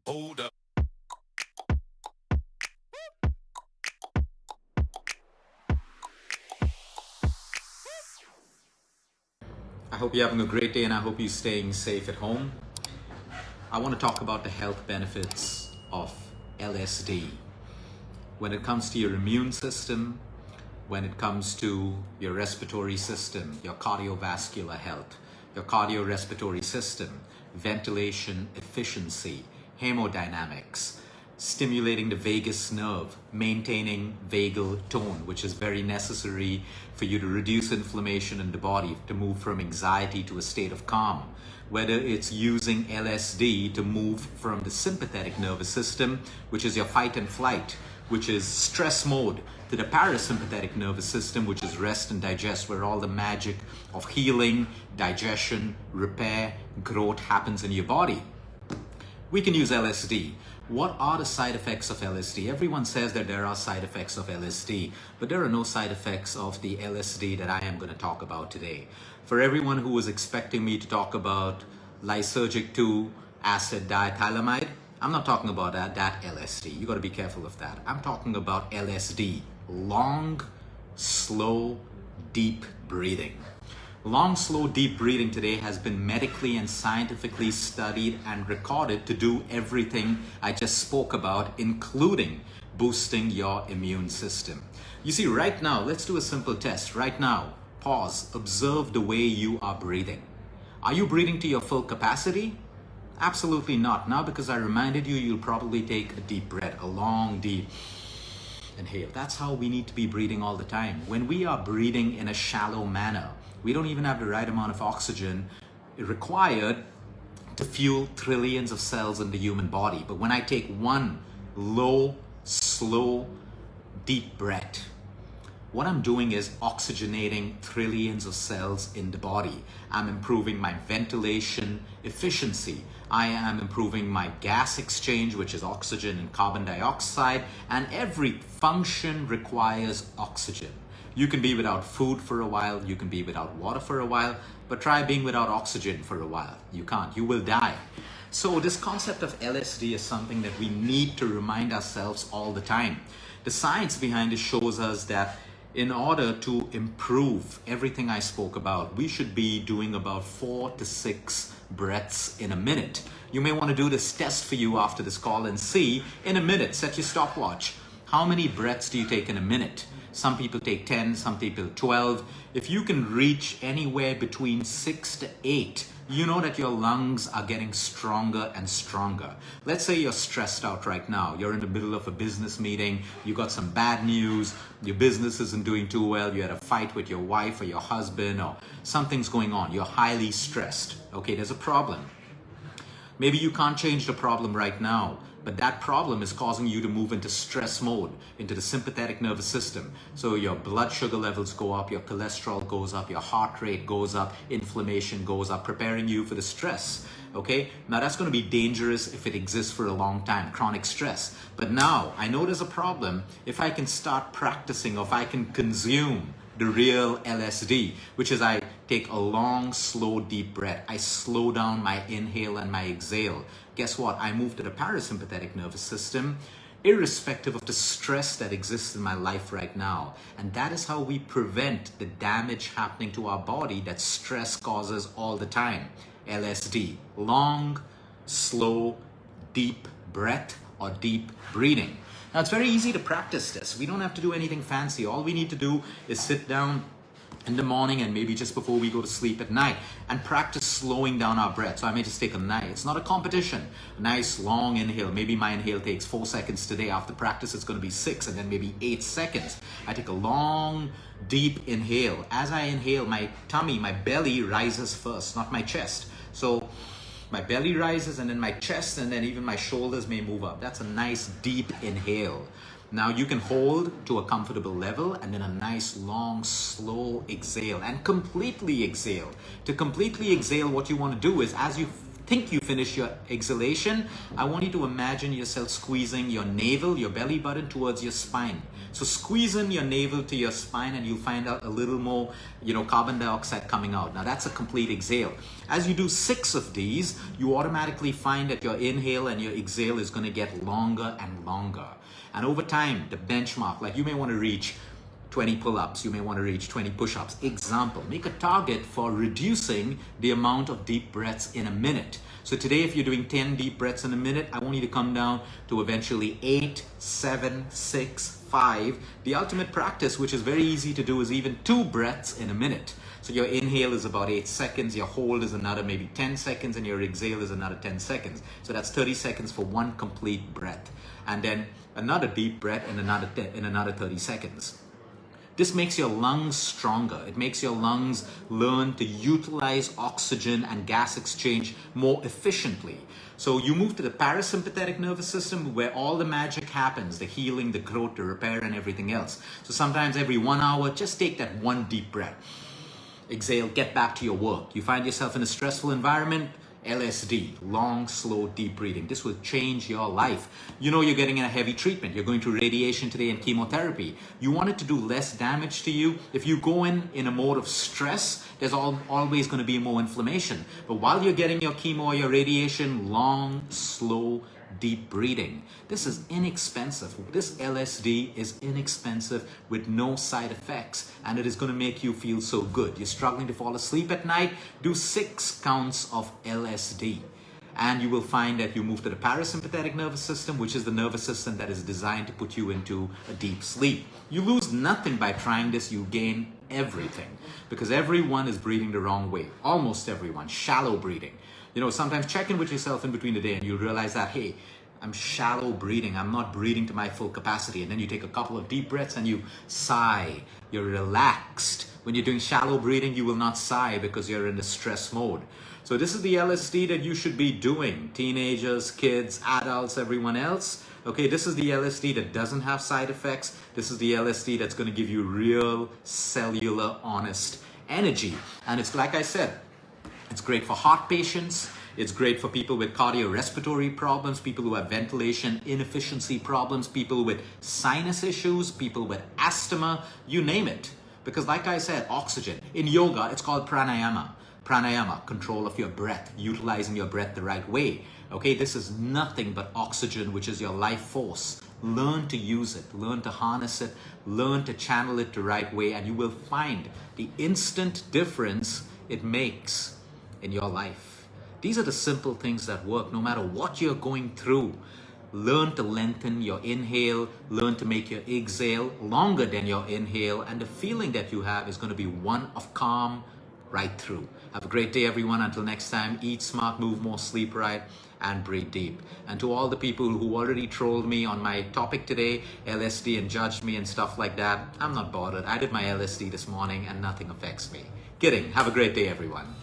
Hold up. I hope you're having a great day and I hope you're staying safe at home. I want to talk about the health benefits of LSD. When it comes to your immune system, when it comes to your respiratory system, your cardiovascular health, your cardiorespiratory system, ventilation efficiency, hemodynamics, stimulating the vagus nerve, maintaining vagal tone, which is very necessary for you to reduce inflammation in the body, to move from anxiety to a state of calm. Whether it's using LSD to move from the sympathetic nervous system, which is your fight and flight, which is stress mode, to the parasympathetic nervous system, which is rest and digest, where all the magic of healing, digestion, repair, growth happens in your body. We can use LSD. What are the side effects of LSD? Everyone says that there are side effects of LSD, but there are no side effects of the LSD that I am going to talk about today. For everyone who was expecting me to talk about lysergic 2 acid diethylamide, I'm not talking about that LSD. You got to be careful of that. I'm talking about LSD, long, slow, deep breathing. Long, slow, deep breathing today has been medically and scientifically studied and recorded to do everything I just spoke about, including boosting your immune system. You see, right now, let's do a simple test. Right now, pause, observe the way you are breathing. Are you breathing to your full capacity? Absolutely not. Now, because I reminded you, you'll probably take a deep breath, a long, deep inhale. That's how we need to be breathing all the time. When we are breathing in a shallow manner, we don't even have the right amount of oxygen required to fuel trillions of cells in the human body. But when I take one low, slow, deep breath, what I'm doing is oxygenating trillions of cells in the body. I'm improving my ventilation efficiency. I am improving my gas exchange, which is oxygen and carbon dioxide, and every function requires oxygen. You can be without food for a while, you can be without water for a while, but try being without oxygen for a while. You can't, you will die. So this concept of LSD is something that we need to remind ourselves all the time. The science behind it shows us that in order to improve everything I spoke about, we should be doing about 4 to 6 breaths in a minute. You may want to do this test for you after this call and see in a minute, set your stopwatch. How many breaths do you take in a minute? Some people take 10, some people 12. If you can reach anywhere between 6 to 8, you know that your lungs are getting stronger and stronger. Let's say you're stressed out right now. You're in the middle of a business meeting. You got some bad news. Your business isn't doing too well. You had a fight with your wife or your husband, or something's going on. You're highly stressed. Okay, there's a problem. Maybe you can't change the problem right now, but that problem is causing you to move into stress mode, into the sympathetic nervous system. So your blood sugar levels go up, your cholesterol goes up, your heart rate goes up, inflammation goes up, preparing you for the stress. Okay, now that's going to be dangerous if it exists for a long time, chronic stress. But now I know there's a problem if I can start practicing, or if I can consume the real LSD, which is I take a long, slow, deep breath. I slow down my inhale and my exhale. Guess what? I move to the parasympathetic nervous system, irrespective of the stress that exists in my life right now. And that is how we prevent the damage happening to our body that stress causes all the time. LSD, long, slow, deep breath or deep breathing. Now, it's very easy to practice this. We don't have to do anything fancy. All we need to do is sit down in the morning and maybe just before we go to sleep at night and practice slowing down our breath. So I may just take a nice, it's not a competition, a nice long inhale. Maybe my inhale takes 4 seconds today. After practice, it's going to be 6 and then maybe 8 seconds. I take a long, deep inhale. As I inhale, my tummy, my belly rises first, not my chest. So my belly rises and then my chest and then even my shoulders may move up. That's a nice deep inhale. Now you can hold to a comfortable level and then a nice long slow exhale and completely exhale. To completely exhale, what you want to do is as you think you finish your exhalation, I want you to imagine yourself squeezing your navel, your belly button towards your spine. So squeeze in your navel to your spine and you'll find out a little more, carbon dioxide coming out. Now that's a complete exhale. As you do 6 of these, you automatically find that your inhale and your exhale is going to get longer and longer. And over time, the benchmark, like you may want to reach 20 pull-ups, you may want to reach 20 push-ups. Example, make a target for reducing the amount of deep breaths in a minute. So today, if you're doing 10 deep breaths in a minute, I want you to come down to eventually 8, 7, 6, 5. The ultimate practice, which is very easy to do, is even 2 breaths in a minute. So your inhale is about 8 seconds, your hold is another maybe 10 seconds, and your exhale is another 10 seconds. So that's 30 seconds for one complete breath. And then another deep breath in another 30 seconds. This makes your lungs stronger. It makes your lungs learn to utilize oxygen and gas exchange more efficiently. So you move to the parasympathetic nervous system where all the magic happens, the healing, the growth, the repair, and everything else. So sometimes every 1 hour, just take that one deep breath. Exhale, get back to your work. You find yourself in a stressful environment, LSD, long, slow, deep breathing. This will change your life. You're getting a heavy treatment. You're going through radiation today and chemotherapy. You want it to do less damage to you. If you go in a mode of stress, there's always going to be more inflammation. But while you're getting your chemo or your radiation, long, slow, deep breathing. This is inexpensive. This LSD is inexpensive with no side effects, and it is going to make you feel so good. You're struggling to fall asleep at night, do 6 counts of LSD. And you will find that you move to the parasympathetic nervous system, which is the nervous system that is designed to put you into a deep sleep. You lose nothing by trying this, you gain everything. Because everyone is breathing the wrong way. Almost everyone. Shallow breathing. Sometimes check in with yourself in between the day and you'll realize that, hey, I'm shallow breathing. I'm not breathing to my full capacity. And then you take a couple of deep breaths and you sigh. You're relaxed. When you're doing shallow breathing, you will not sigh because you're in the stress mode. So this is the LSD that you should be doing. Teenagers, kids, adults, everyone else. Okay, this is the LSD that doesn't have side effects. This is the LSD that's going to give you real cellular, honest energy. And it's like I said, it's great for heart patients. It's great for people with cardiorespiratory problems, people who have ventilation inefficiency problems, people with sinus issues, people with asthma, you name it. Because like I said, oxygen. In yoga, it's called pranayama. Pranayama, control of your breath, utilizing your breath the right way. Okay, this is nothing but oxygen, which is your life force. Learn to use it, learn to harness it, learn to channel it the right way, and you will find the instant difference it makes in your life. These are the simple things that work no matter what you're going through. Learn to lengthen your inhale, learn to make your exhale longer than your inhale, and the feeling that you have is going to be one of calm right through. Have a great day, everyone. Until next time, eat smart, move more, sleep right, and breathe deep. And to all the people who already trolled me on my topic today, LSD, and judged me and stuff like that, I'm not bothered. I did my LSD this morning and nothing affects me. Kidding. Have a great day, everyone.